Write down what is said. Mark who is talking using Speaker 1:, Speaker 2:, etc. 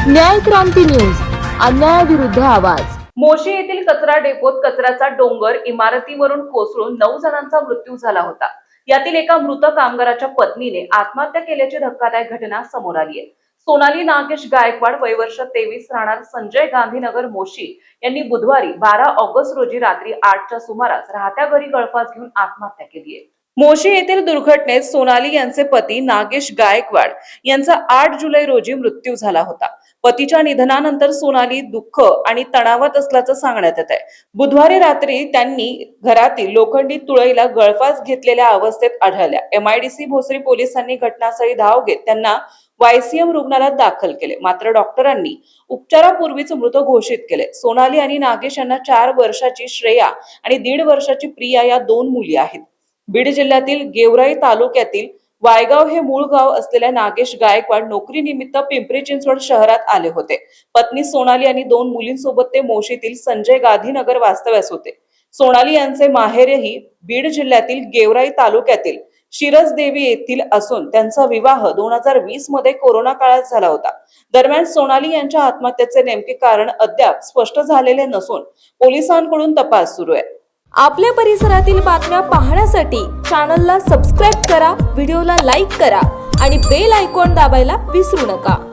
Speaker 1: न्याय क्रांती न्यूज, अन्यायाविरुद्ध आवाज।
Speaker 2: मोशी येथील कचरा डेपोत कचऱ्याचा डोंगर इमारतीवरून कोसळून 9 जणांचा मृत्यू झाला होता। यातील एका मृत कामगाराच्या पत्नीने आत्महत्या केल्याची धक्कादायक घटना समोर आली आहे। सोनाली नागेश गायकवाड, वय वर्ष 23, राहणार संजय गांधीनगर, मोशी यांनी बुधवारी 12 ऑगस्ट रोजी रात्री 8च्या सुमारास राहत्या घरी गळफास घेऊन आत्महत्या केली आहे। मोशी येथील दुर्घटनेत सोनाली यांचे पती नागेश गायकवाड यांचा 8 जुलै रोजी मृत्यू झाला होता। पतीच्या निधनानंतर सोनाली दुःख आणि तणावात असल्याचं सांगण्यात येत आहे। बुधवारी रात्री त्यांनी घरातील लोखंडी तुळईला गळफास घेतलेल्या अवस्थेत आढळल्या। MIDC भोसरी पोलिसांनी घटनास्थळी धाव घेत त्यांना YCM रुग्णालयात दाखल केले, मात्र डॉक्टरांनी उपचारापूर्वीच मृत घोषित केले। सोनाली आणि नागेश यांना 4 वर्षाची श्रेया आणि 1.5 वर्षाची प्रिया या 2 मुली आहेत। बीड जिल्ह्यातील गेवराई तालुक्यातील वायगाव हे मूळ गाव असलेल्या नागेश गायकवाड नोकरीनिमित्त पिंपरी चिंचवड शहरात आले होते। पत्नी सोनाली आणि 2 मुलींसोबत ते मोशीतील संजय गांधीनगर वास्तव्यास होते। सोनाली यांचे माहेरही बीड जिल्ह्यातील गेवराई तालुक्यातील शिरसदेवी येथील असून त्यांचा विवाह 2020 मध्ये कोरोना काळात झाला होता। दरम्यान सोनाली यांच्या आत्महत्येचे नेमके कारण अद्याप स्पष्ट झालेले नसून पोलिसांकडून तपास सुरू आहे।
Speaker 1: आपल्या परिसरातील बातम्या पाहण्यासाठी चॅनलला सबस्क्राईब करा, व्हिडिओला लाईक करा आणि बेल आयकॉन दाबायला विसरू नका।